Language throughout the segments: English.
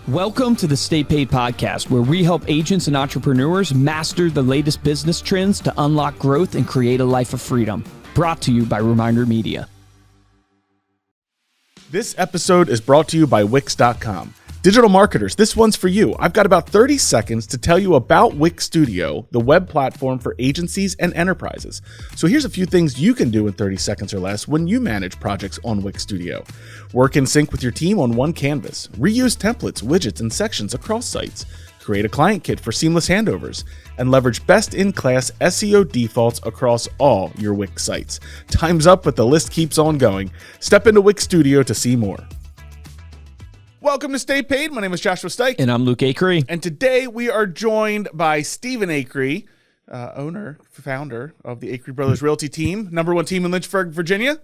Welcome to the Stay Paid podcast, where we help agents and entrepreneurs master the latest business trends to unlock growth and create a life of freedom. Brought to you by Reminder Media. This episode is brought to you by Wix.com. Digital marketers, this one's for you. I've got about 30 seconds to tell you about Wix Studio, the web platform for agencies and enterprises. So here's a few things you can do in 30 seconds or less when you manage projects on Wix Studio. Work in sync with your team on one canvas. Reuse templates, widgets, and sections across sites. Create a client kit for seamless handovers. And leverage best-in-class SEO defaults across all your Wix sites. Time's up, but the list keeps on going. Step into Wix Studio to see more. Welcome to Stay Paid. My name is Joshua Stike. And I'm Luke Acree. And today we are joined by Stephen Acree, founder of the Acree Brothers Realty team, number one team in Lynchburg, Virginia.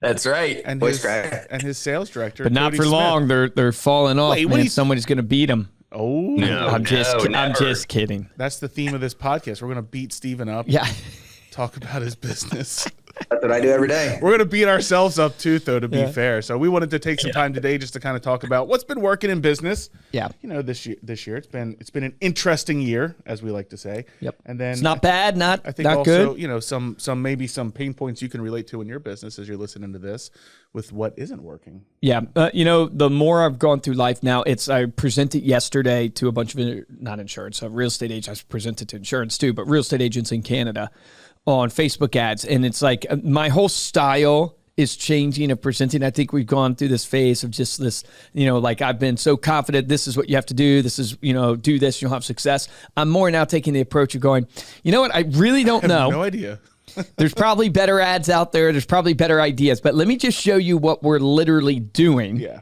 That's right. And his sales director. But not Cody for Smith. long. They're falling off. Wait, Man, somebody's going to beat them. Oh, No, I'm never. just kidding. That's the theme of this podcast. We're going to beat Stephen up. Yeah. Talk about his business. That's what I do every day. We're going to beat ourselves up too, though, to be fair. So we wanted to take some time today just to kind of talk about what's been working in business. Yeah. You know, this year it's been an interesting year, as we like to say. Yep. And then It's not bad, I think not also, good. you know, some some pain points you can relate to in your business as you're listening to this with what isn't working. Yeah. The more I've gone through life now, I presented yesterday to a bunch of, not insurance, real estate agents. I presented to insurance too, but real estate agents in Canada on Facebook ads. And it's like my whole style is changing of presenting. I think we've gone through this phase of just this, like I've been so confident, this is what you have to do. This is, do this, you'll have success. I'm more now taking the approach of going, you know what? I really don't know. No idea. There's probably better ads out there. There's probably better ideas, but let me just show you what we're literally doing. Yeah.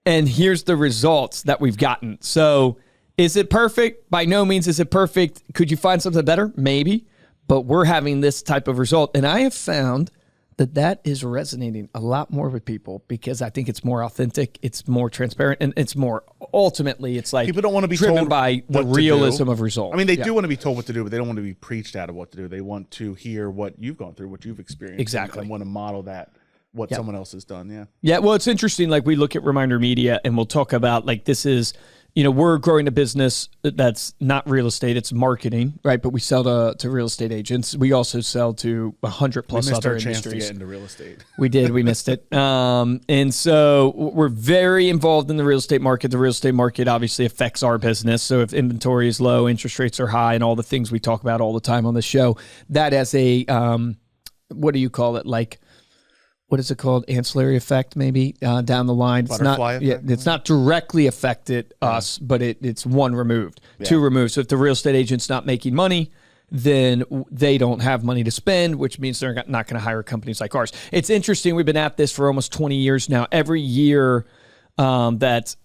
And here's the results that we've gotten. So is it perfect? By no means is it perfect. Could you find something better? Maybe. But we're having this type of result. And I have found that is resonating a lot more with people because I think it's more authentic, it's more transparent, and it's more, ultimately, it's like people don't want to be driven told by the realism of results. I mean, they do want to be told what to do, but they don't want to be preached out of what to do. They want to hear what you've gone through, what you've experienced. Exactly. And want to model that, what someone else has done. Yeah. Yeah, well, it's interesting. Like we look at Reminder Media and we'll talk about like this is, we're growing a business that's not real estate, it's marketing, right? But we sell to real estate agents. We also sell to 100 plus other industries. We missed our chance to get into real estate. We did, we missed it. And so we're very involved in the real estate market. The real estate market obviously affects our business. So if inventory is low, interest rates are high, and all the things we talk about all the time on the show, that has a, what do you call it? Like, what is it called? Ancillary effect, maybe down the line. Butterfly effect. It's not directly affected us, but it's one removed, two removed. So if the real estate agent's not making money, then they don't have money to spend, which means they're not going to hire companies like ours. It's interesting. We've been at this for almost 20 years now. Every year that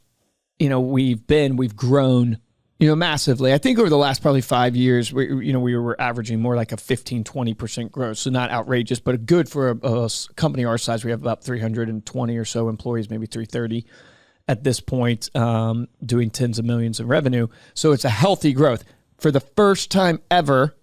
we've grown massively. I think over the last probably 5 years, we were averaging more like a 15-20% growth. So not outrageous, but good for a company our size. We have about 320 or so employees, maybe 330 at this point, doing tens of millions in revenue. So it's a healthy growth. For the first time ever,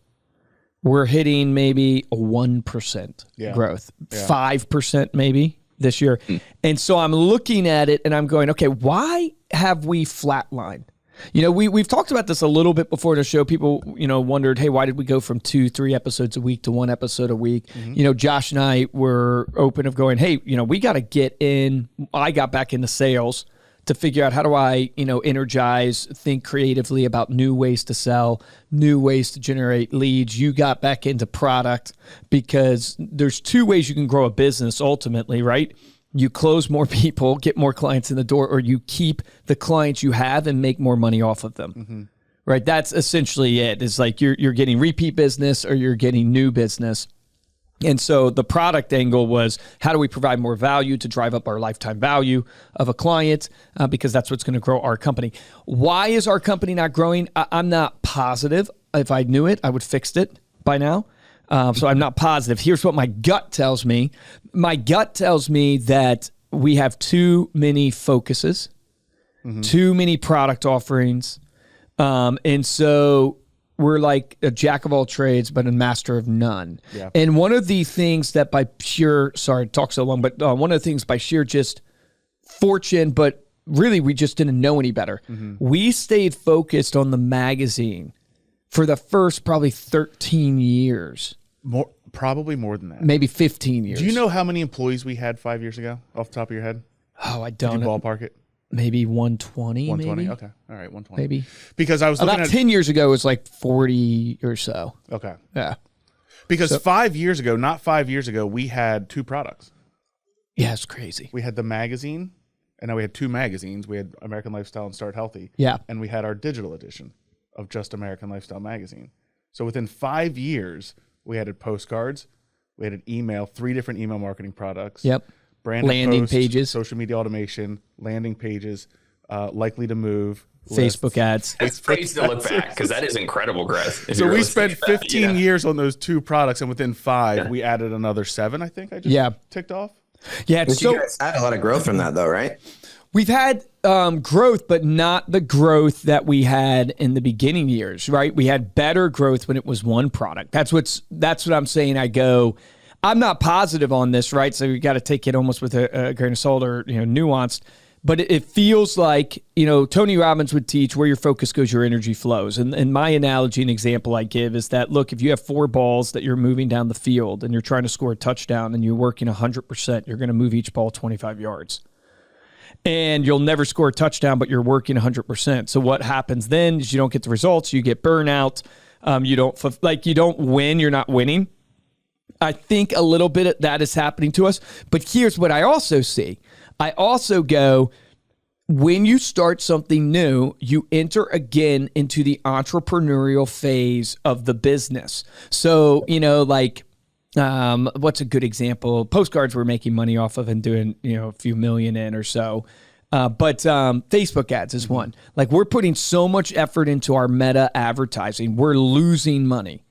we're hitting maybe a 1% growth, 5% maybe this year. And so I'm looking at it and I'm going, okay, why have we flatlined? We've talked about this a little bit before in the show. People, wondered, hey, why did we go from 2-3 episodes a week to 1 episode a week? Mm-hmm. Josh and I were open of going, hey, we got to get in. I got back into sales to figure out how do I, energize, think creatively about new ways to sell, new ways to generate leads. You got back into product because there's 2 ways you can grow a business ultimately, right? You close more people, get more clients in the door, or you keep the clients you have and make more money off of them, right? That's essentially it. It's like you're getting repeat business or you're getting new business. And so the product angle was, how do we provide more value to drive up our lifetime value of a client? Because that's what's going to grow our company. Why is our company not growing? I'm not positive. If I knew it, I would fix it by now. So I'm not positive. Here's what my gut tells me. My gut tells me that we have too many focuses, too many product offerings. And so we're like a jack of all trades, but a master of none. Yeah. And one of the things that by pure, sorry to talk so long, but one of the things by sheer just fortune, but really we just didn't know any better. We stayed focused on the magazine for the first probably 13 years. Probably more than that. Maybe 15 years. Do you know how many employees we had 5 years ago off the top of your head? Oh, I don't Did you know. ballpark it? Maybe 120, 120? maybe? Okay. All right, 120. Maybe. Because I was looking About at 10 years ago, it was like 40 or so. Okay. Yeah. Because 5 years ago, not 5 years ago, we had 2 products. Yeah, it's crazy. We had the magazine, and now we had 2 magazines. We had American Lifestyle and Start Healthy. Yeah. And we had our digital edition of just American Lifestyle magazine. So within 5 years, we added postcards, we added email, 3 different email marketing products. Yep. Branded Landing posts, pages. social media automation, landing pages, likely to move, Facebook lists. ads. It's crazy to look back because that is incredible growth. So we spent 15 years on those 2 products, and within 5, we added another 7, I think I just ticked off. Yeah. But So you guys had a lot of growth from that, though, right? we've had growth, but not the growth that we had in the beginning years, right? We had better growth when it was one product. That's what I'm saying. I'm not positive on this, right? So you got to take it almost with a grain of salt or, nuanced. But it feels like, Tony Robbins would teach where your focus goes, your energy flows. And my analogy and example I give is that, look, if you have 4 balls that you're moving down the field and you're trying to score a touchdown and you're working 100%, you're going to move each ball 25 yards. And you'll never score a touchdown, but you're working 100%. So what happens then is you don't get the results. You get burnout. You don't win. You're not winning. I think a little bit of that is happening to us. But here's what I also see. I also go, when you start something new, you enter again into the entrepreneurial phase of the business. So, what's a good example? Postcards we're making money off of and doing, a few million in or so. But Facebook ads is one. Like, we're putting so much effort into our meta advertising. We're losing money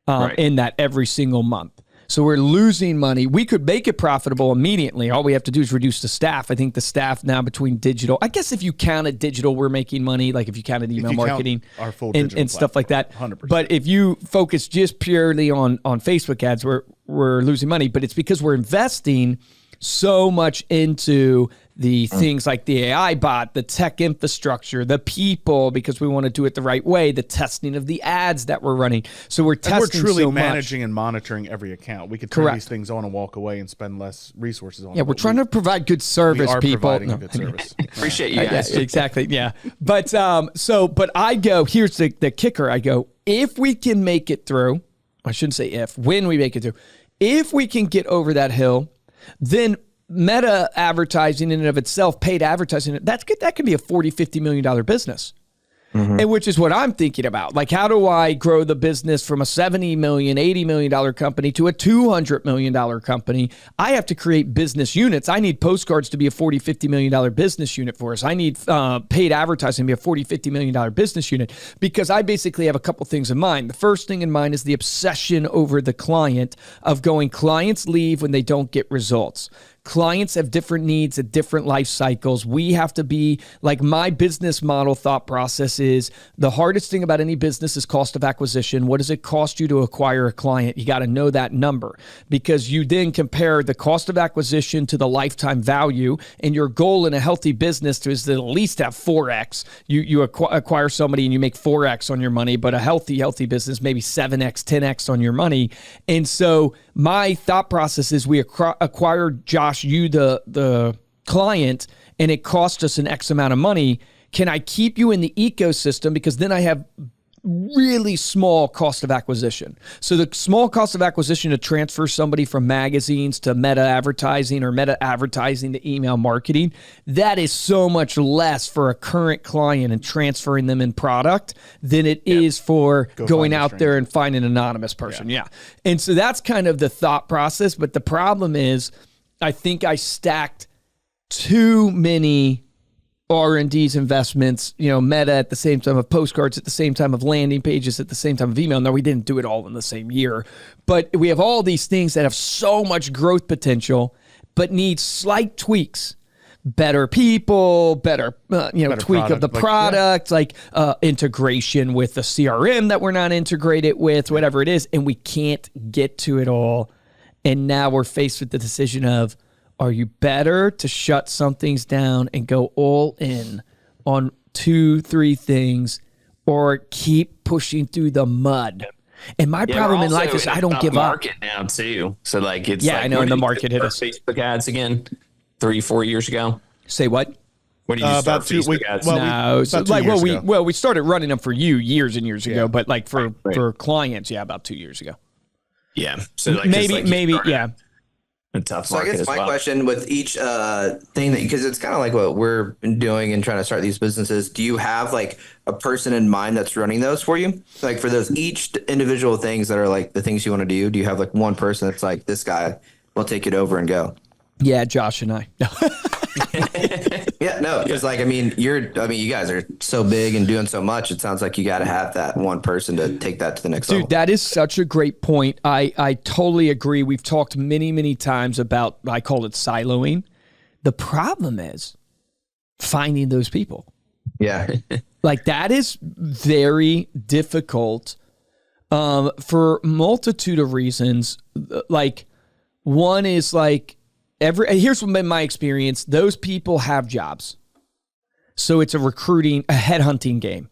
in that every single month. So we're losing money. We could make it profitable immediately. All we have to do is reduce the staff. I think the staff now between digital, I guess if you counted digital, we're making money. Like if you counted email marketing our full and stuff like that. 100%. But if you focus just purely on Facebook ads, we're losing money. But it's because we're investing so much into the things like the AI bot, the tech infrastructure, the people, because we want to do it the right way, the testing of the ads that we're running. So we're testing and we're truly so managing and monitoring every account. We could turn these things on and walk away and spend less resources on them. Yeah, we're trying to provide good service, we are people. providing a good service. Appreciate you guys. Yeah, exactly. Yeah. But but I go, here's the kicker. I go, if we can make it through, I shouldn't say if, when we make it through, if we can get over that hill, then meta advertising in and of itself, paid advertising, that can be a $40-50 million business. And which is what I'm thinking about. Like, how do I grow the business from a $70 million, $80 million company to a $200 million company? I have to create business units. I need postcards to be a $40-50 million business unit for us. I need paid advertising to be a $40-50 million business unit, because I basically have a couple things in mind. The first thing in mind is the obsession over the client of going, clients leave when they don't get results. Clients have different needs at different life cycles. We have to be like, my business model thought process is the hardest thing about any business is cost of acquisition. What does it cost you to acquire a client? You got to know that number, because you then compare the cost of acquisition to the lifetime value. And your goal in a healthy business is to at least have 4x. You acquire somebody and you make 4x on your money, but a healthy business, maybe 7x, 10x on your money. And so my thought process is we acquire Josh, you the client, and it cost us an X amount of money. Can I keep you in the ecosystem? Because then I have really small cost of acquisition. So the small cost of acquisition to transfer somebody from magazines to meta advertising or meta advertising to email marketing, that is so much less for a current client and transferring them in product than it is for going out there and finding an anonymous person. Yeah. And so that's kind of the thought process. But the problem is, I think I stacked too many R&D's investments, meta at the same time of postcards, at the same time of landing pages, at the same time of email. No, we didn't do it all in the same year, but we have all these things that have so much growth potential, but need slight tweaks. Better people, better tweak product, of the product, integration with the CRM that we're not integrated with, whatever it is, and we can't get to it all. And now we're faced with the decision of, Are you better to shut some things down and go all in on 2-3 things, or keep pushing through the mud? And my problem in life is I don't give up. Market now too. So like it's I know, and the market hit us. Facebook ads again 3-4 years ago. Say what? When did you start Facebook ads? We started running them for you years and years ago, but like for clients, about 2 years ago. Yeah. So like maybe. A tough so I market guess my question with each thing that, because it's kind of like what we're doing and trying to start these businesses, do you have like a person in mind that's running those for you? Like for those each individual things that are like the things you want to do you have like one person that's like, this guy will take it over and go? Yeah, Josh and I. Yeah, no, because like, you guys are so big and doing so much. It sounds like you got to have that one person to take that to the next level. Dude, that is such a great point. I totally agree. We've talked many, many times about, I call it siloing. The problem is finding those people. Yeah. Like that is very difficult for a multitude of reasons. Like one is like, here's been my experience. Those people have jobs. So it's a headhunting game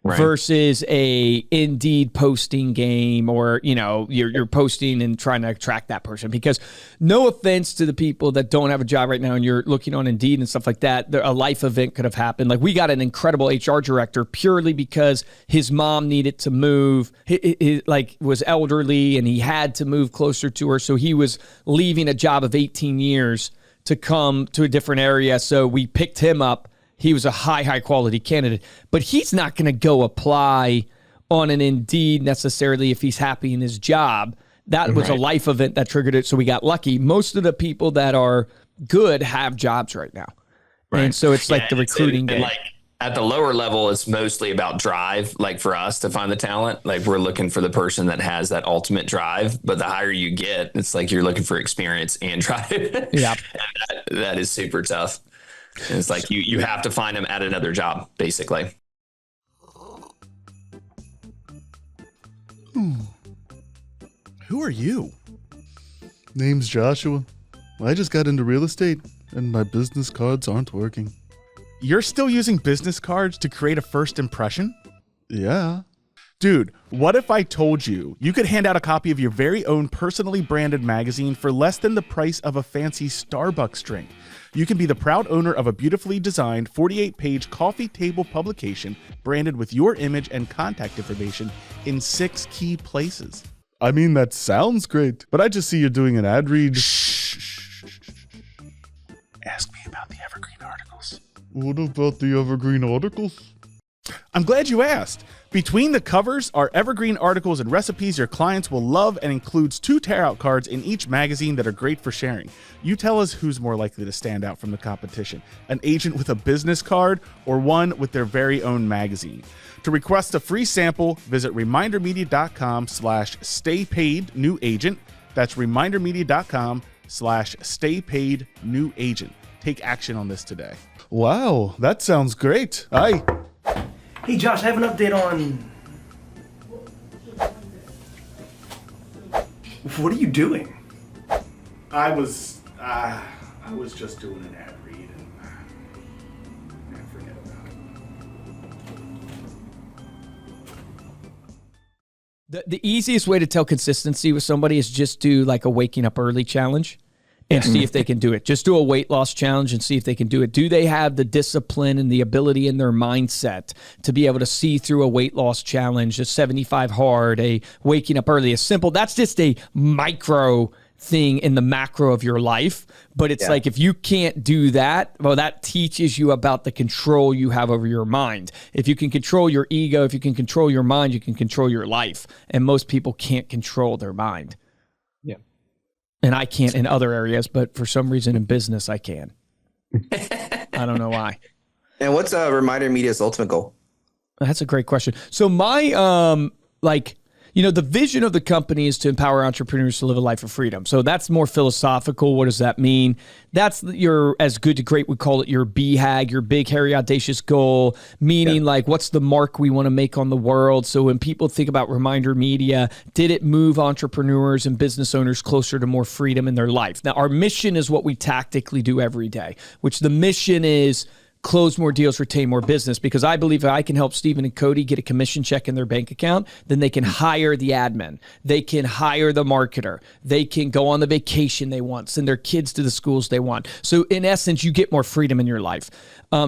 versus a Indeed posting game, or, you're posting and trying to attract that person. Because no offense to the people that don't have a job right now and you're looking on Indeed and stuff like that, a life event could have happened. Like we got an incredible HR director purely because his mom needed to move, he was elderly and he had to move closer to her. So he was leaving a job of 18 years to come to a different area. So we picked him up. He was a high quality candidate, but he's not going to go apply on an Indeed necessarily if he's happy in his job. That was a life event that triggered it. So we got lucky. Most of the people that are good have jobs right now. Right. And so it's like the recruiting game. Like at the lower level, it's mostly about drive. Like for us to find the talent, like we're looking for the person that has that ultimate drive, but the higher you get, it's like you're looking for experience and drive. Yeah. That is super tough. And it's like you have to find them at another job, basically. Who are you? Name's Joshua. I just got into real estate, and my business cards aren't working. You're still using business cards to create a first impression? Yeah. Dude, what if I told you you could hand out a copy of your very own personally branded magazine for less than the price of a fancy Starbucks drink? You can be the proud owner of a beautifully designed 48-page coffee table publication branded with your image and contact information in 6 key places. I mean, that sounds great, but I just see you're doing an ad read. Shh. Ask me about the evergreen articles. What about the evergreen articles? I'm glad you asked. Between the covers are evergreen articles and recipes your clients will love, and includes 2 tear-out cards in each magazine that are great for sharing. You tell us who's more likely to stand out from the competition, an agent with a business card or one with their very own magazine. To request a free sample, visit remindermedia.com/staypaidnewagent. That's remindermedia.com/staypaidnewagent. Take action on this today. Wow, that sounds great. Hey Josh, I have an update on... What are you doing? I was just doing an ad read and forget about it. The easiest way to tell consistency with somebody is just do like a waking up early challenge and see if they can do it. Just do a weight loss challenge and see if they can do it. Do they have the discipline and the ability in their mindset to be able to see through a weight loss challenge, a 75 hard, a waking up early, a simple? That's just a micro thing in the macro of your life. But it's like, if you can't do that, well, that teaches you about the control you have over your mind. If you can control your ego, if you can control your mind, you can control your life. And most people can't control their mind. Yeah. And I can't in other areas, but for some reason in business, I can. I don't know why. And what's Reminder Media's ultimate goal? That's a great question. So my, The vision of the company is to empower entrepreneurs to live a life of freedom. So that's more philosophical. What does that mean? That's your as good to great, we call it your BHAG, your big, hairy, audacious goal, meaning like what's the mark we want to make on the world? So when people think about Reminder Media, did it move entrepreneurs and business owners closer to more freedom in their life? Now, our mission is what we tactically do every day, which the mission is close more deals, retain more business, because I believe if I can help Stephen and Cody get a commission check in their bank account, then they can hire the admin, they can hire the marketer, they can go on the vacation they want, send their kids to the schools they want. So in essence, you get more freedom in your life.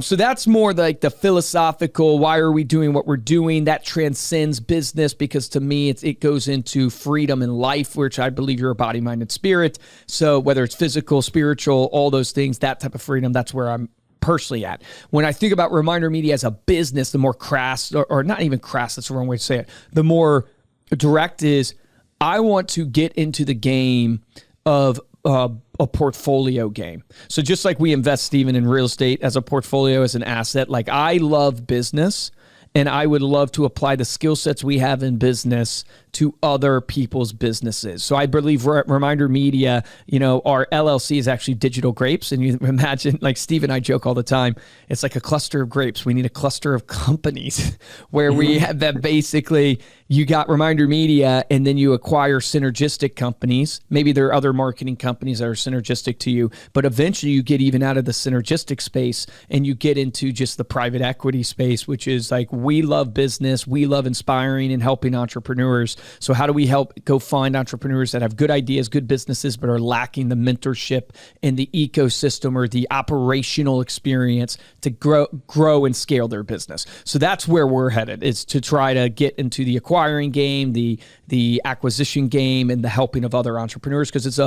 So that's more like the philosophical, why are we doing what we're doing? That transcends business, because to me, it goes into freedom in life, which I believe you're a body, mind, and spirit. So whether it's physical, spiritual, all those things, that type of freedom, that's where I'm personally at. When I think about Reminder Media as a business, the more crass, or not even crass, that's the wrong way to say it, the more direct is I want to get into the game of a portfolio game. So just like we invest, Stephen, in real estate as a portfolio, as an asset, like I love business, and I would love to apply the skill sets we have in business to other people's businesses. So I believe Reminder Media, our LLC is actually Digital Grapes. And you imagine, like Steve and I joke all the time, it's like a cluster of grapes. We need a cluster of companies where we have that basically, you got Reminder Media and then you acquire synergistic companies. Maybe there are other marketing companies that are synergistic to you, but eventually you get even out of the synergistic space and you get into just the private equity space, which is like, we love business. We love inspiring and helping entrepreneurs. So how do we help go find entrepreneurs that have good ideas, good businesses, but are lacking the mentorship and the ecosystem or the operational experience to grow and scale their business? So that's where we're headed, is to try to get into the acquiring game, the acquisition game, and the helping of other entrepreneurs, because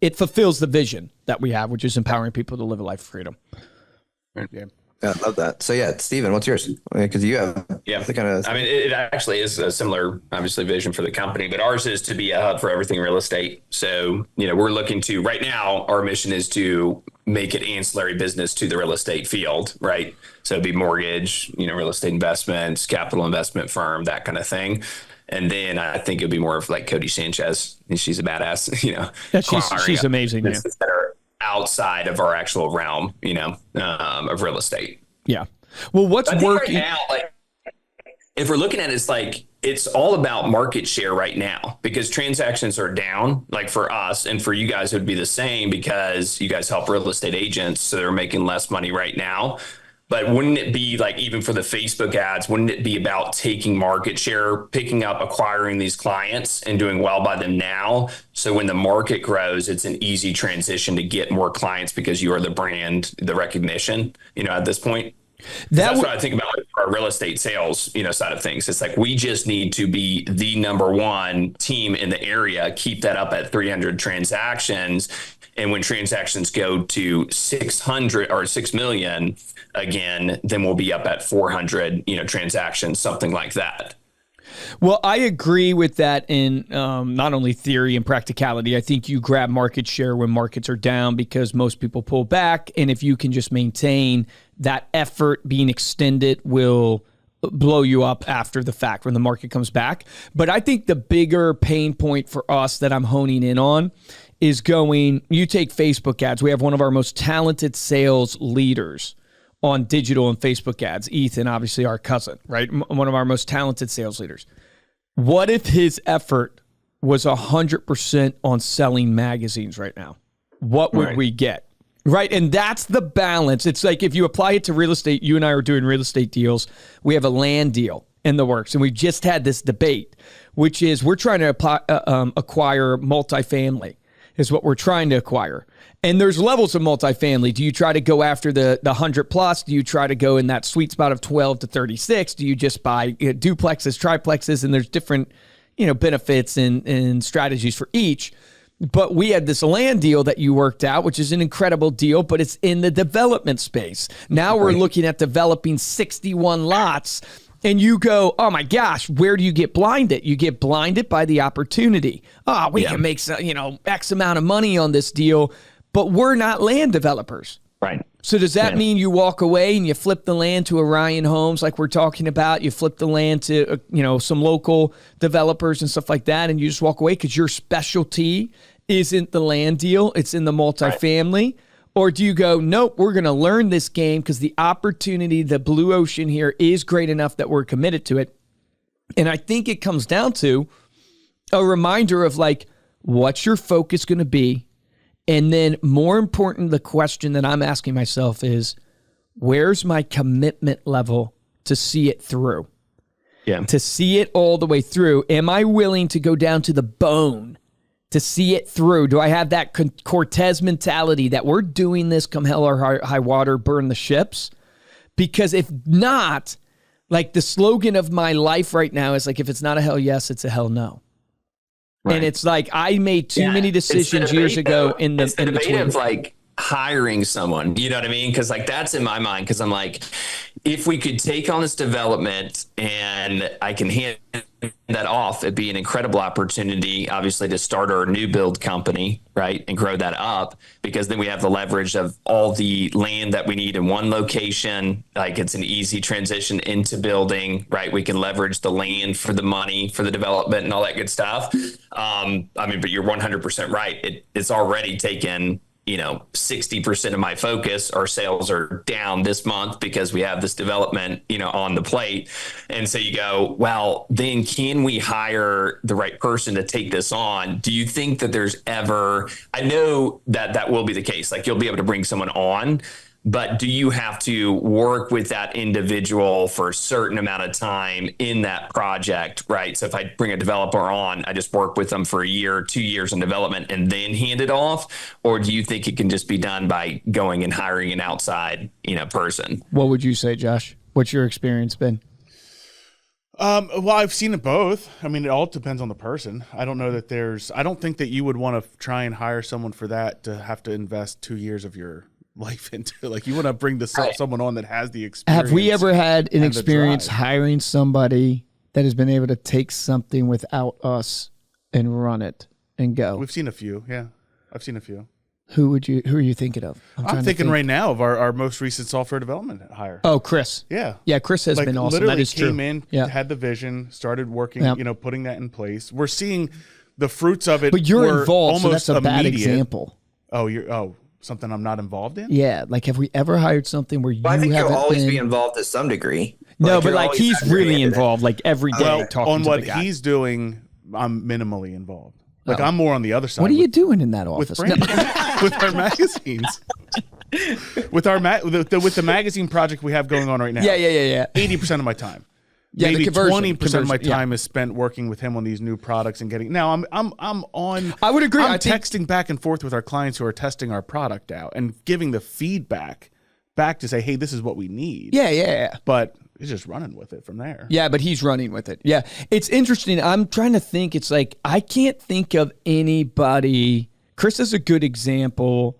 it fulfills the vision that we have, which is empowering people to live a life of freedom. Yeah. I love that. So yeah, Stephen, what's yours? Because you have the kind of. I mean, it actually is a similar, obviously, vision for the company, but ours is to be a hub for everything real estate. So we're looking to, right now, our mission is to make it ancillary business to the real estate field, right? So it'd be mortgage, real estate investments, capital investment firm, that kind of thing. And then I think it'd be more of like Cody Sanchez. She's a badass, she's amazing. Yeah. That are outside of our actual realm, of real estate. Yeah. Well, what's working right now? Like, if we're looking at it, it's all about market share right now, because transactions are down. Like for us and for you guys, it would be the same, because you guys help real estate agents, so they're making less money right now. But wouldn't it be like, even for the Facebook ads, wouldn't it be about taking market share, picking up, acquiring these clients and doing well by them now? So when the market grows, it's an easy transition to get more clients because you are the brand, the recognition, at this point. That's what I think about our real estate sales, side of things. It's like, we just need to be the number one team in the area, keep that up at 300 transactions. And when transactions go to 600 or 6 million again, then we'll be up at 400, transactions, something like that. Well, I agree with that in not only theory and practicality. I think you grab market share when markets are down, because most people pull back. And if you can just maintain that effort being extended, will blow you up after the fact when the market comes back. But I think the bigger pain point for us that I'm honing in on is you take Facebook ads. We have one of our most talented sales leaders on digital and Facebook ads, Ethan, obviously our cousin, right? One of our most talented sales leaders. What if his effort was 100% on selling magazines right now? What would we get? Right. And that's the balance. It's like, if you apply it to real estate, you and I are doing real estate deals. We have a land deal in the works. And we just had this debate, which is we're trying to acquire multifamily is what we're trying to acquire. And there's levels of multifamily. Do you try to go after the 100 plus? Do you try to go in that sweet spot of 12 to 36? Do you just buy duplexes, triplexes? And there's different, benefits and strategies for each. But we had this land deal that you worked out, which is an incredible deal, but it's in the development space. Now we're looking at developing 61 lots. And you go, oh my gosh, where do you get blinded? You get blinded by the opportunity. We can make X amount of money on this deal, but we're not land developers. Right. So does that mean you walk away and you flip the land to Orion Homes like we're talking about? You flip the land to, some local developers and stuff like that, and you just walk away because your specialty isn't the land deal, it's in the multifamily? Right. Or do you go, nope, we're going to learn this game because the opportunity, the blue ocean here is great enough that we're committed to it? And I think it comes down to a reminder of like, what's your focus going to be? And then more important, the question that I'm asking myself is, where's my commitment level to see it through? Yeah. To see it all the way through. Am I willing to go down to the bone to see it through? Do I have that Cortez mentality that we're doing this come hell or high water, burn the ships? Because if not, like the slogan of my life right now is like, if it's not a hell yes, it's a hell no. Right. And it's like I made too many decisions years ago in the debate of like hiring someone, you know what I mean? Because like that's in my mind, because I'm like, if we could take on this development and I can hand that off, it'd be an incredible opportunity, obviously, to start our new build company, right, and grow that up, because then we have the leverage of all the land that we need in one location. Like it's an easy transition into building, right? We can leverage the land for the money for the development and all that good stuff. But you're 100% right. It's already taken 60% of my focus. Our sales are down this month because we have this development, on the plate. And so you go, well, then can we hire the right person to take this on? Do you think that there's ever, I know that will be the case, like you'll be able to bring someone on, but do you have to work with that individual for a certain amount of time in that project, right? So if I bring a developer on, I just work with them for a year, 2 years in development and then hand it off? Or do you think it can just be done by going and hiring an outside, person? What would you say, Josh? What's your experience been? Well, I've seen it both. I mean, it all depends on the person. I don't know that I don't think that you would want to try and hire someone for that to have to invest 2 years of your life into. Like, you want to bring someone on that has the experience. Have we ever had an experience hiring somebody that has been able to take something without us and run it and go? We've seen a few. Yeah, I've seen a few. Who are you thinking of? I'm thinking right now of our most recent software development hire. Oh, Chris. Yeah. Yeah, Chris has been awesome. That is true. Came in, had the vision, started working, putting that in place. We're seeing the fruits of it. But you're involved, so that's a bad example. Something I'm not involved in? Yeah, like have we ever hired something where I think you'll always be involved to some degree. No, but like he's really involved, like every day talking on to what the guy. he's doing. I'm minimally involved. Like I'm more on the other side. What are you doing in that office? With our magazines. with the magazine project we have going on right now. Yeah. 80% of my time. Yeah, maybe 20% of my time is spent working with him on these new products and getting. Now I'm on. I would agree. I'm texting back and forth with our clients who are testing our product out and giving the feedback back to say, hey, this is what we need. Yeah. But he's just running with it from there. Yeah, but he's running with it. Yeah, it's interesting. I'm trying to think. It's like I can't think of anybody. Chris is a good example.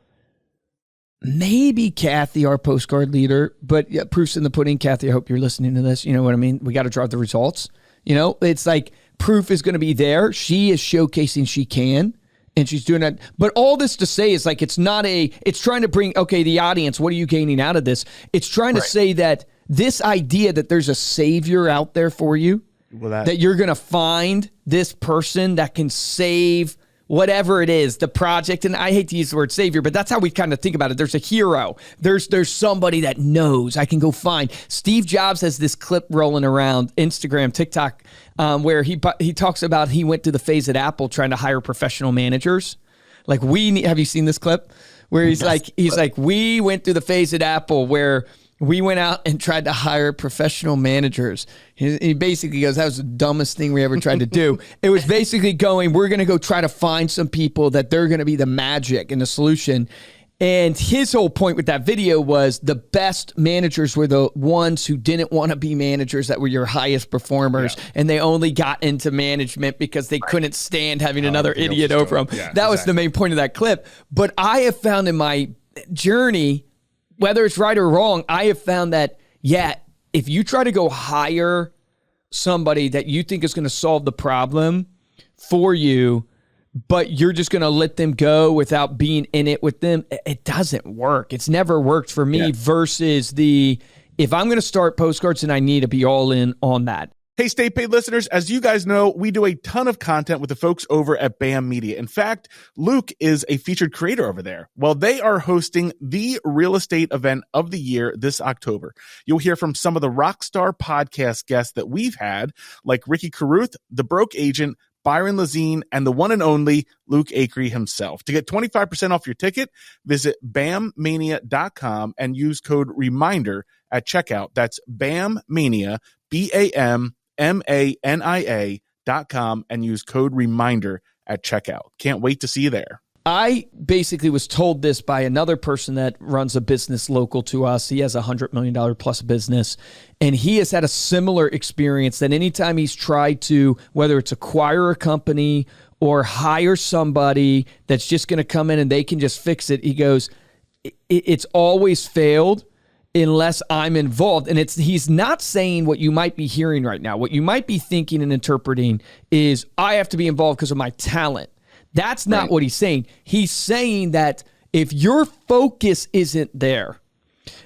Maybe Kathy, our postcard leader, but yeah, proof's in the pudding. Kathy, I hope you're listening to this. You know what I mean? We got to drive the results. It's like proof is going to be there. She is showcasing she can, and she's doing that. But all this to say is like, it's trying to bring, the audience, what are you gaining out of this? It's trying to say that this idea that there's a savior out there for you, that you're going to find this person that can save whatever it is, the project, and I hate to use the word savior, but that's how we kind of think about it. There's a hero. There's somebody that knows I can go find. Steve Jobs has this clip rolling around Instagram, TikTok, where he talks about he went through the phase at Apple trying to hire professional managers. Like have you seen this clip? Where he's like, we went through the phase at Apple where we went out and tried to hire professional managers. He basically goes, that was the dumbest thing we ever tried to do. It was basically we're going to go try to find some people that they're going to be the magic and the solution. And his whole point with that video was the best managers were the ones who didn't want to be managers, that were your highest performers. Yeah. And they only got into management because they couldn't stand having another idiot over them. Yeah, that was the main point of that clip. But I have found in my journey, whether it's right or wrong, I have found that, if you try to go hire somebody that you think is going to solve the problem for you, but you're just going to let them go without being in it with them. It doesn't work. It's never worked for me versus if I'm going to start postcards, then I need to be all in on that. Hey, Stay Paid listeners, as you guys know, we do a ton of content with the folks over at BAM Media. In fact, Luke is a featured creator over there. Well, they are hosting the real estate event of the year this October. You'll hear from some of the Rockstar podcast guests that we've had, like Ricky Carruth, the Broke Agent, Byron Lazine, and the one and only Luke Acree himself. To get 25% off your ticket, visit bammania.com and use code REMINDER at checkout. That's BAMMania, BAMMANIA.com, and use code REMINDER at checkout. Can't wait to see you there. I basically was told this by another person that runs a business local to us. He has a $100 million plus business, and he has had a similar experience that anytime he's tried to, whether it's acquire a company or hire somebody that's just going to come in and they can just fix it, he goes, it's always failed unless I'm involved. And he's not saying what you might be hearing right now. What you might be thinking and interpreting is I have to be involved because of my talent. That's not what he's saying. He's saying that if your focus isn't there,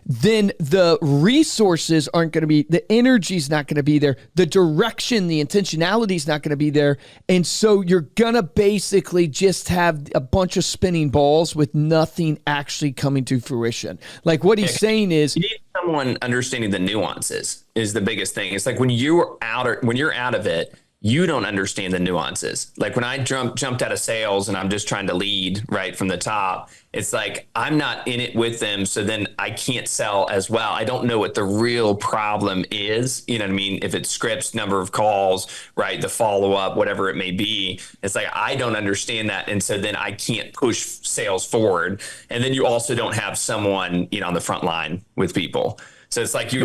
then the resources aren't going to be, the energy's not going to be there, the direction, the intentionality is not going to be there. And so you're going to basically just have a bunch of spinning balls with nothing actually coming to fruition. Like what he's saying is, you need someone understanding the nuances is the biggest thing. It's like when you're out of it, you don't understand the nuances. Like when I jumped out of sales and I'm just trying to lead right from the top, it's like I'm not in it with them. So then I can't sell as well. I don't know what the real problem is. You know what I mean? If it's scripts, number of calls, right? The follow up, whatever it may be. It's like I don't understand that. And so then I can't push sales forward. And then you also don't have someone, on the front line with people. So it's like you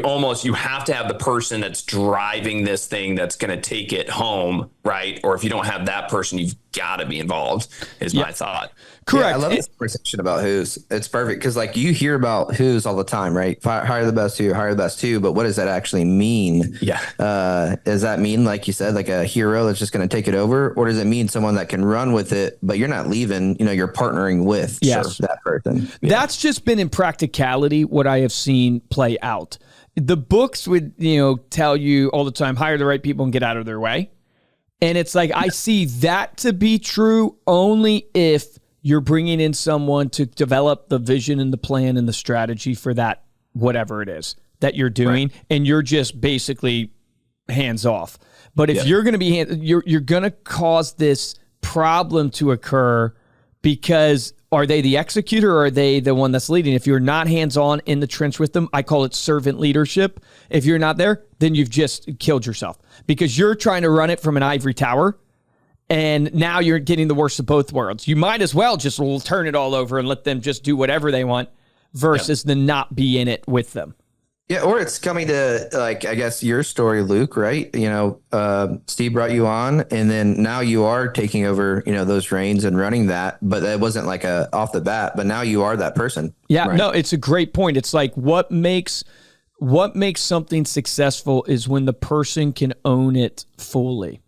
have to have the person that's driving this thing that's going to take it home, right? Or if you don't have that person, you've got to be involved, is my thought. Correct. Yeah, I love this conversation about who's. It's perfect because like you hear about who's all the time, right? Hire the best who, hire the best who, but what does that actually mean? Yeah. Does that mean, like you said, like a hero that's just going to take it over? Or does it mean someone that can run with it, but you're not leaving, you're partnering with that person? Yeah. That's just been in practicality what I have seen play out. The books would, tell you all the time, hire the right people and get out of their way. And it's like, I see that to be true only if you're bringing in someone to develop the vision and the plan and the strategy for that, whatever it is that you're doing. Right. And you're just basically hands off. But if you're going to be, you're going to cause this problem to occur because are they the executor or are they the one that's leading? If you're not hands-on in the trench with them, I call it servant leadership. If you're not there, then you've just killed yourself because you're trying to run it from an ivory tower and now you're getting the worst of both worlds. You might as well just turn it all over and let them just do whatever they want versus the not be in it with them. Yeah, or it's coming to, like, I guess your story, Luke, right? Steve brought you on, and then now you are taking over, those reins and running that, but it wasn't like a off the bat, but now you are that person. Yeah, right? No, it's a great point. It's like what makes something successful is when the person can own it fully.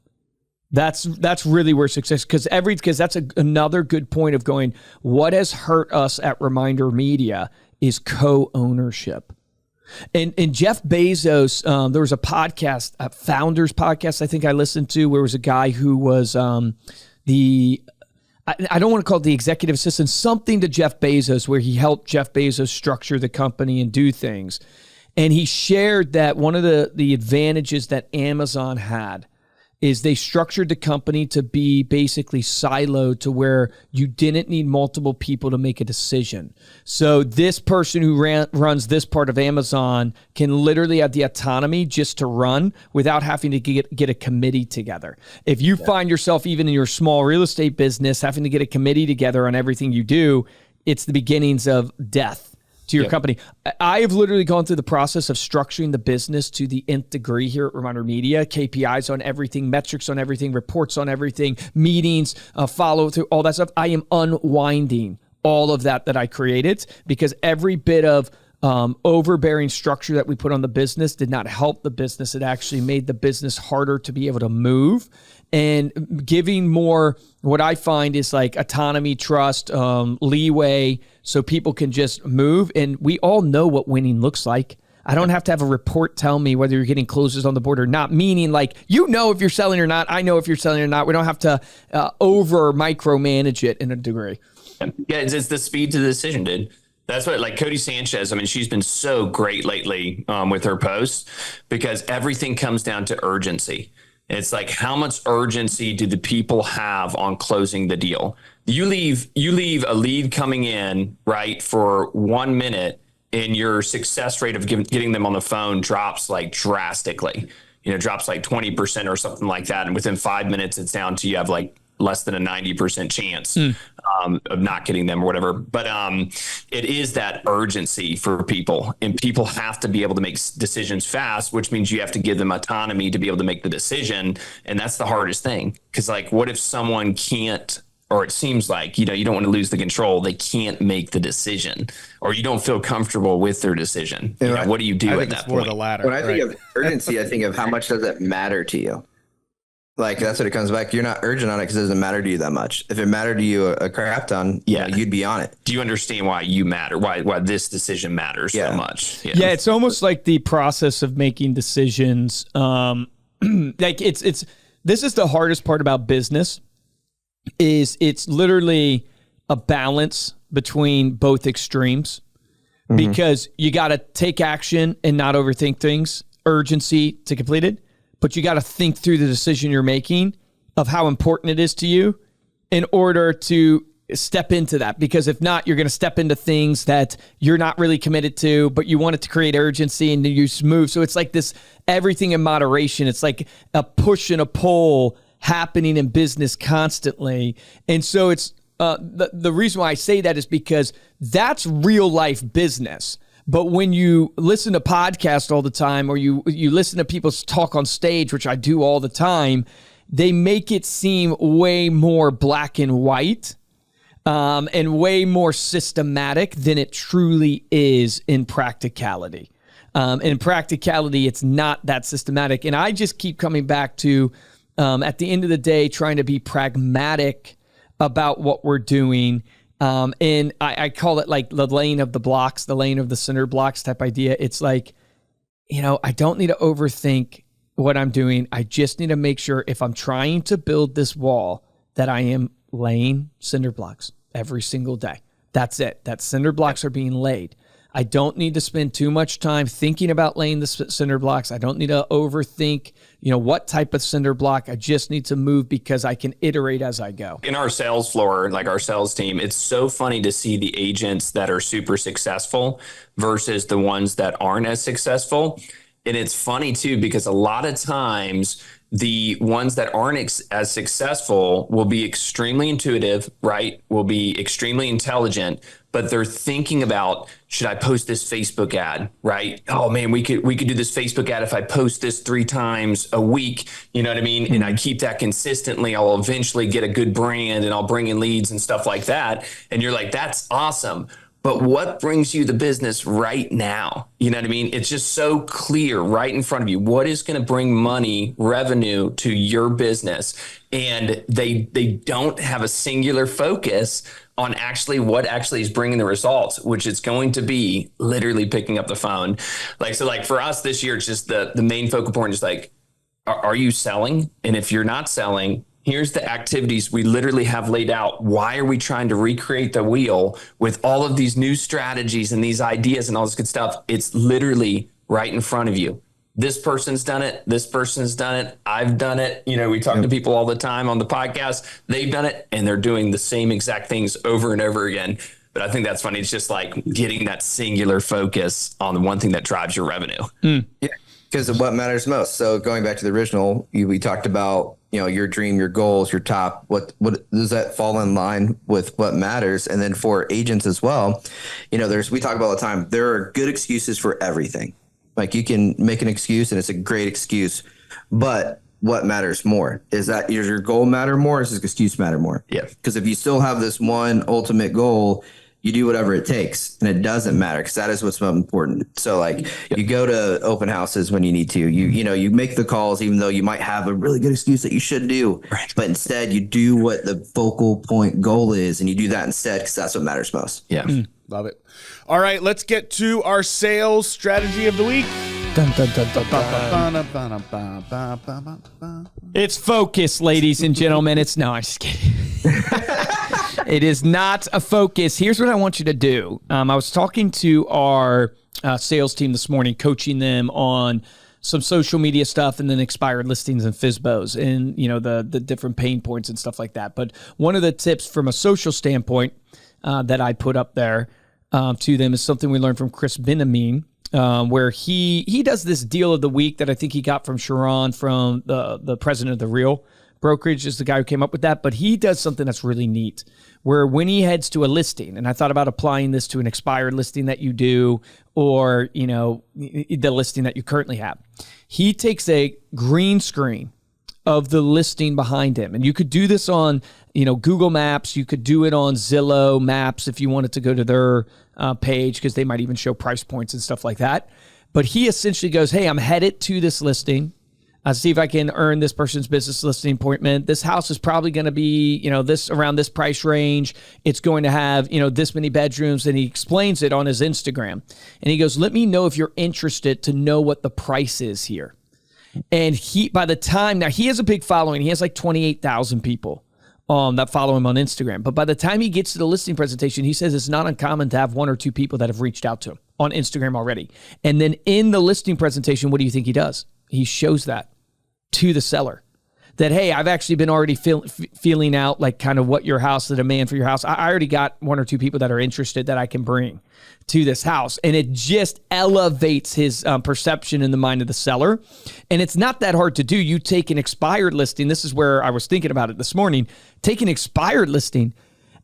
That's really where success, because that's another good point of going, what has hurt us at Reminder Media is co-ownership. And Jeff Bezos, there was a podcast, a founders podcast, I think I listened to, where it was a guy who was I don't want to call it the executive assistant, something to Jeff Bezos, where he helped Jeff Bezos structure the company and do things. And he shared that one of the advantages that Amazon had is they structured the company to be basically siloed to where you didn't need multiple people to make a decision. So this person who runs this part of Amazon can literally have the autonomy just to run without having to get a committee together. If you find yourself even in your small real estate business having to get a committee together on everything you do, it's the beginnings of death to your company. I have literally gone through the process of structuring the business to the nth degree here at Reminder Media, KPIs on everything, metrics on everything, reports on everything, meetings, follow through, all that stuff. I am unwinding all of that I created because every bit of overbearing structure that we put on the business did not help the business. It actually made the business harder to be able to move. And giving more, what I find is like autonomy, trust, leeway, so people can just move. And we all know what winning looks like. I don't have to have a report tell me whether you're getting closes on the board or not, meaning like, you know if you're selling or not. I know if you're selling or not. We don't have to over micromanage it in a degree. Yeah, it's the speed to the decision, dude. That's what, like Cody Sanchez, I mean, she's been so great lately with her posts, because everything comes down to urgency. It's like, how much urgency do the people have on closing the deal? You leave a lead coming in, right, for 1 minute, and your success rate of getting them on the phone drops like drastically, drops like 20% or something like that. And within 5 minutes, it's down to, you have like less than a 90% chance of not getting them or whatever. But it is that urgency for people, and people have to be able to make decisions fast, which means you have to give them autonomy to be able to make the decision. And that's the hardest thing. Because like, what if someone can't, or it seems like, you don't want to lose the control. They can't make the decision, or you don't feel comfortable with their decision. What do you do at that point? The latter. When I think of urgency, I think of how much does it matter to you? Like, that's what it comes back. You're not urgent on it because it doesn't matter to you that much. If it mattered to you a crap ton, you'd be on it. Do you understand why you matter? Why this decision matters so much? Yeah, it's almost like the process of making decisions. Like this is the hardest part about business. Is it's literally a balance between both extremes, because you got to take action and not overthink things. Urgency to complete it. But you got to think through the decision you're making of how important it is to you in order to step into that. Because if not, you're going to step into things that you're not really committed to, but you want it to create urgency and you move. So it's like this, everything in moderation. It's like a push and a pull happening in business constantly. And so it's the reason why I say that is because that's real life business. But when you listen to podcasts all the time, or you listen to people talk on stage, which I do all the time, they make it seem way more black and white and way more systematic than it truly is in practicality. In practicality, it's not that systematic. And I just keep coming back to, at the end of the day, trying to be pragmatic about what we're doing. And I call it like the lane of the blocks, the lane of the cinder blocks type idea. It's like, I don't need to overthink what I'm doing. I just need to make sure if I'm trying to build this wall that I am laying cinder blocks every single day. That's it. That cinder blocks are being laid. I don't need to spend too much time thinking about laying the cinder blocks. I don't need to overthink, what type of cinder block. I just need to move because I can iterate as I go. In our sales floor, like our sales team, it's so funny to see the agents that are super successful versus the ones that aren't as successful. And it's funny too, because a lot of times the ones that aren't as successful will be extremely intuitive, right? Will be extremely intelligent, but they're thinking about, should I post this Facebook ad, right? Oh man, we could do this Facebook ad if I post this 3 times a week, you know what I mean? And I keep that consistently, I'll eventually get a good brand and I'll bring in leads and stuff like that. And you're like, that's awesome. But what brings you the business right now? You know what I mean? It's just so clear right in front of you. What is going to bring money, revenue to your business? And they don't have a singular focus on actually what actually is bringing the results, which is going to be literally picking up the phone. Like for us this year, it's just the main focal point is like, are you selling? And if you're not selling, here's the activities we literally have laid out. Why are we trying to recreate the wheel with all of these new strategies and these ideas and all this good stuff? It's literally right in front of you. This person's done it. This person's done it. I've done it. We talk to people all the time on the podcast. They've done it and they're doing the same exact things over and over again. But I think that's funny. It's just like getting that singular focus on the one thing that drives your revenue. Yeah, because of what matters most. So going back to the original, we talked about, your dream, your goals, your top, what does that fall in line with what matters? And then for agents as well, we talk about all the time, there are good excuses for everything. Like you can make an excuse and it's a great excuse, but what matters more is that your goal matter more? Or does this excuse matter more? Yeah. Because if you still have this one ultimate goal, you do whatever it takes, and it doesn't matter because that is what's most important. So like you go to open houses when you need to, you make the calls, even though you might have a really good excuse that you should do, but instead you do what the focal point goal is, and you do that instead because that's what matters most. Yeah. Love it. All right, let's get to our sales strategy of the week. Dun, dun, dun, dun, dun. It's focus, ladies and gentlemen. I'm just kidding. It is not a focus. Here's what I want you to do. I was talking to our sales team this morning, coaching them on some social media stuff and then expired listings and FSBOs and, the different pain points and stuff like that. But one of the tips from a social standpoint that I put up there to them is something we learned from Krystopher Benyamein, where he does this deal of the week that I think he got from Sharon, from the president of the Real Brokerage, is the guy who came up with that. But he does something that's really neat, where when he heads to a listing, and I thought about applying this to an expired listing that you do, or the listing that you currently have, he takes a green screen of the listing behind him. And you could do this on, Google Maps. You could do it on Zillow Maps if you wanted to go to their page, because they might even show price points and stuff like that. But he essentially goes, hey, I'm headed to this listing. See if I can earn this person's business listing appointment. This house is probably going to be, this around this price range. It's going to have, this many bedrooms. And he explains it on his Instagram. And he goes, let me know if you're interested to know what the price is here. And by the time, now he has a big following. He has like 28,000 people that follow him on Instagram. But by the time he gets to the listing presentation, he says it's not uncommon to have 1 or 2 people that have reached out to him on Instagram already. And then in the listing presentation, what do you think he does? He shows that to the seller that, hey, I've actually been already feeling out like kind of what your house, the demand for your house. I already got 1 or 2 people that are interested that I can bring to this house. And it just elevates his perception in the mind of the seller. And it's not that hard to do. You take an expired listing. This is where I was thinking about it this morning. Take an expired listing,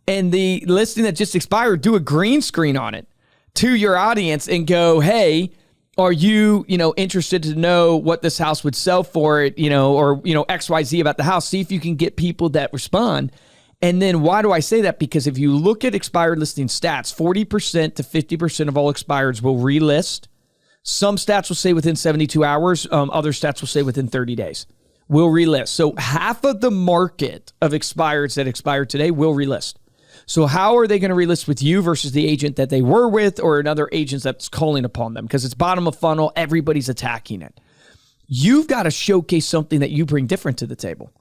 and the listing that just expired, do a green screen on it to your audience and go, hey, are you, interested to know what this house would sell for it, or, XYZ about the house? See if you can get people that respond. And then why do I say that? Because if you look at expired listing stats, 40% to 50% of all expireds will relist. Some stats will say within 72 hours. Other stats will say within 30 days will relist. So half of the market of expireds that expire today will relist. So how are they going to relist with you versus the agent that they were with, or another agent that's calling upon them? Because it's bottom of funnel. Everybody's attacking it. You've got to showcase something that you bring different to the table.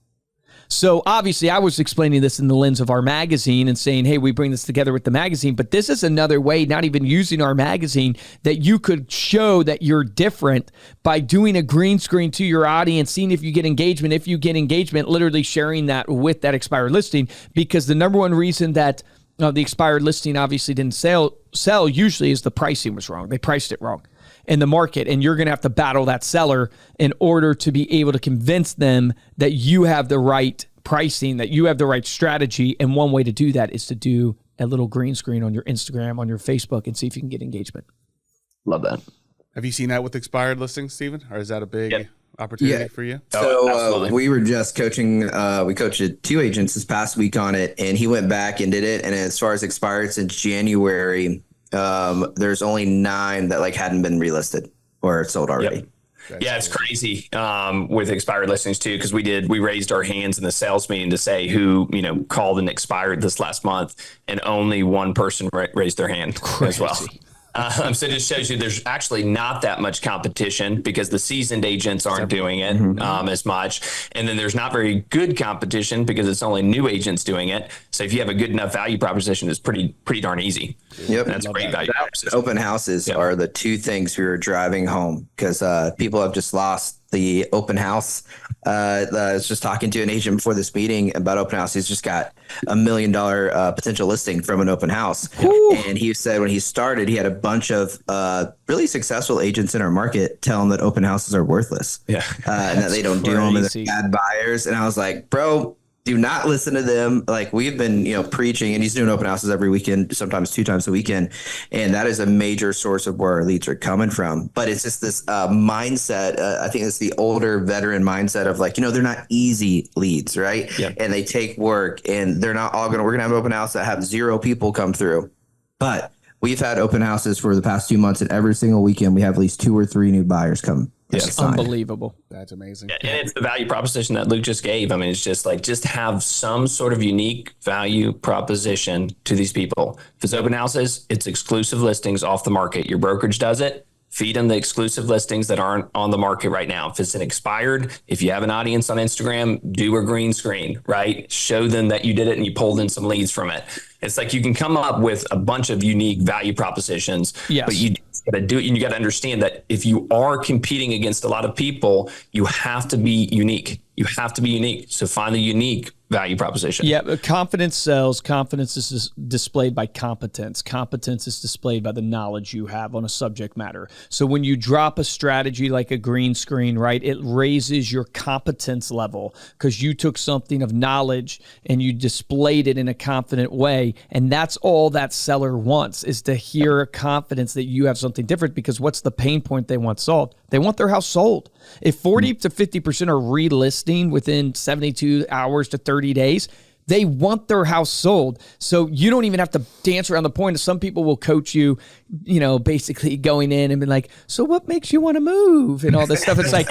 So obviously I was explaining this in the lens of our magazine and saying, hey, we bring this together with the magazine, but this is another way, not even using our magazine, that you could show that you're different by doing a green screen to your audience, seeing if you get engagement. If you get engagement, literally sharing that with that expired listing, because the number one reason that the expired listing obviously didn't sell usually is the pricing was wrong. They priced it wrong in the market, and you're going to have to battle that seller in order to be able to convince them that you have the right pricing, that you have the right strategy. And one way to do that is to do a little green screen on your Instagram, on your Facebook, and see if you can get engagement. Love that. Have you seen that with expired listings, Stephen? Or is that a big opportunity for you? So we were just coaching, we coached 2 agents this past week on it, and he went back and did it. And as far as expired since January, there's only 9 that hadn't been relisted or sold already. Yep. Yeah, it's crazy with expired listings too, because we raised our hands in the sales meeting to say who called and expired this last month, and only 1 person raised their hand as well. So it just shows you there's actually not that much competition, because the seasoned agents aren't doing it as much. And then there's not very good competition because it's only new agents doing it. So if you have a good enough value proposition, it's pretty darn easy. Yep. And that's a great value proposition. Open houses are the 2 things we were driving home, because people have just lost the open house. I was just talking to an agent before this meeting about open house. He's just got $1 million potential listing from an open house. And he said when he started, he had a bunch of really successful agents in our market tell him that open houses are worthless. And that they don't do them, and they're bad buyers. And I was like, bro, do not listen to them. We've been, preaching, and he's doing open houses every weekend, sometimes 2 times a weekend. And that is a major source of where our leads are coming from. But it's just this mindset. I think it's the older veteran mindset of they're not easy leads, right? And they take work, and they're not all we're going to have an open house that have 0 people come through. But we've had open houses for the past 2 months, and every single weekend we have at least 2 or 3 new buyers come. It's unbelievable. That's amazing. And it's the value proposition that Luke just gave. I mean, it's just like, just have some sort of unique value proposition to these people. If it's open houses, it's exclusive listings off the market. Your brokerage does it. Feed them the exclusive listings that aren't on the market right now. If it's an expired, if you have an audience on Instagram, do a green screen, right? Show them that you did it and you pulled in some leads from it. It's like you can come up with a bunch of unique value propositions, but you got to do it. And you got to understand that if you are competing against a lot of people, you have to be unique. You have to be unique. So find the unique value proposition. Yeah, but confidence sells. Confidence is displayed by competence. Competence is displayed by the knowledge you have on a subject matter. So when you drop a strategy like a green screen, right, it raises your competence level because you took something of knowledge and you displayed it in a confident way. And that's all that seller wants, is to hear a confidence that you have something different, because what's the pain point they want solved? They want their house sold. If 40 to 50% are relisting within 72 hours to 30 days, they want their house sold. So you don't even have to dance around the point. Some people will coach you, basically going in and be like, so what makes you want to move and all this stuff. It's like,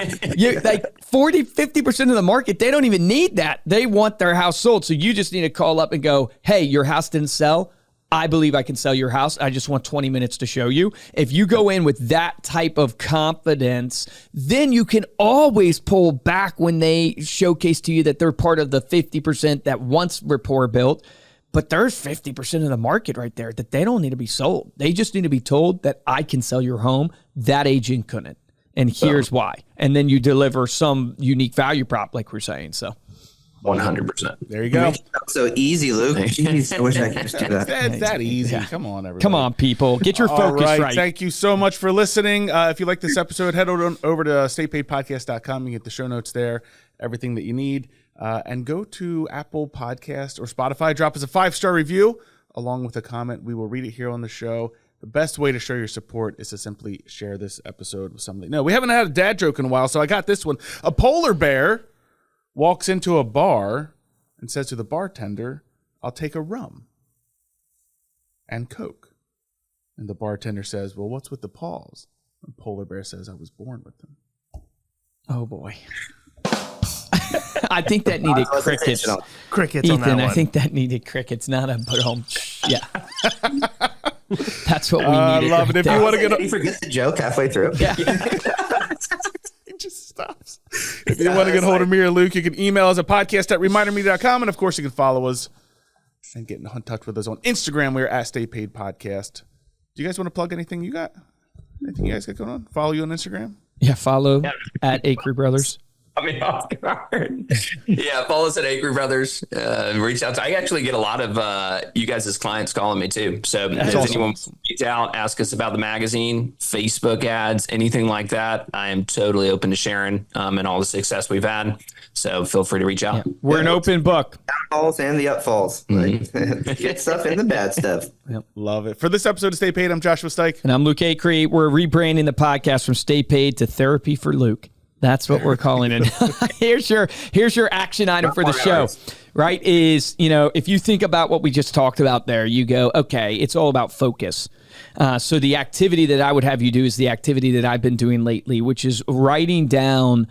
40, 50% of the market, they don't even need that. They want their house sold. So you just need to call up and go, hey, your house didn't sell. I believe I can sell your house. I just want 20 minutes to show you. If you go in with that type of confidence, then you can always pull back when they showcase to you that they're part of the 50% that wants rapport built. But there's 50% of the market right there that they don't need to be sold. They just need to be told that I can sell your home. That agent couldn't. And here's why. And then you deliver some unique value prop, like we're saying. So 100%. There you go. So easy, Luke. Jeez, I wish I could just do that. It's that easy. Yeah. Come on, everybody. Come on, people. Get your focus right. Thank you so much for listening. If you like this episode, head over to statepaidpodcast.com. You get the show notes there, everything that you need. And go to Apple Podcast or Spotify. Drop us a 5-star review along with a comment. We will read it here on the show. The best way to show your support is to simply share this episode with somebody. No, we haven't had a dad joke in a while, so I got this one. A polar bear walks into a bar and says to the bartender, I'll take a rum and Coke. And the bartender says, well, what's with the paws? And polar bear says, I was born with them. Oh, boy. I think that needed crickets. Crickets Ethan, on that one. I think that needed crickets, not a boom. Yeah. That's what we needed. I love it. If you want to Did he forget the joke halfway through? Yeah. It just stops. If you want to get hold of me or Luke, you can email us at podcast@remindermedia.com. And of course, you can follow us and get in touch with us on Instagram. We're at Stay Paid Podcast. Do you guys want to plug anything you got? Anything you guys got going on? Follow you on Instagram? Yeah, follow at Acre Brothers. I mean, off guard. Yeah, follow us at Acre Brothers. Reach out to. I actually get a lot of you guys as clients calling me too. So if anyone reach out, ask us about the magazine, Facebook ads, anything like that, I am totally open to sharing and all the success we've had. So feel free to reach out. Yeah. We're an open book. Downfalls and the upfalls. Like, good stuff and the bad stuff. Yep. Love it. For this episode of Stay Paid, I'm Joshua Stike. And I'm Luke Acre. We're rebranding the podcast from Stay Paid to Therapy for Luke. That's what we're calling it. Here's your action item for the show, right? Is, if you think about what we just talked about there, you go, okay, it's all about focus. So the activity that I would have you do is the activity that I've been doing lately, which is writing down,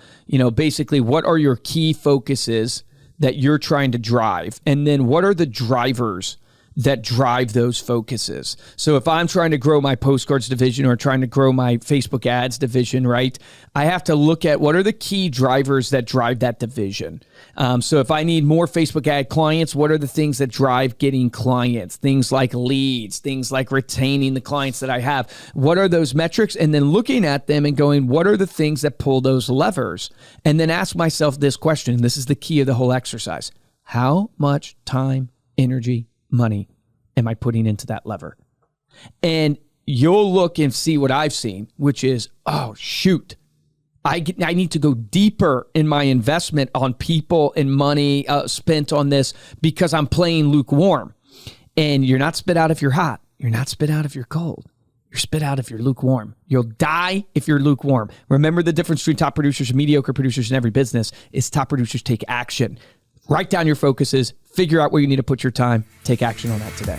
basically what are your key focuses that you're trying to drive? And then what are the drivers that drive those focuses? So if I'm trying to grow my postcards division or trying to grow my Facebook ads division, right, I have to look at what are the key drivers that drive that division. So if I need more Facebook ad clients, what are the things that drive getting clients? Things like leads, things like retaining the clients that I have. What are those metrics? And then looking at them and going, what are the things that pull those levers? And then ask myself this question. This is the key of the whole exercise. How much time, energy, money am I putting into that lever? And you'll look and see what I've seen, which is, oh, shoot, I need to go deeper in my investment on people and money spent on this because I'm playing lukewarm. And you're not spit out if you're hot. You're not spit out if you're cold. You're spit out if you're lukewarm. You'll die if you're lukewarm. Remember, the difference between top producers and mediocre producers in every business is top producers take action. Write down your focuses, figure out where you need to put your time, take action on that today.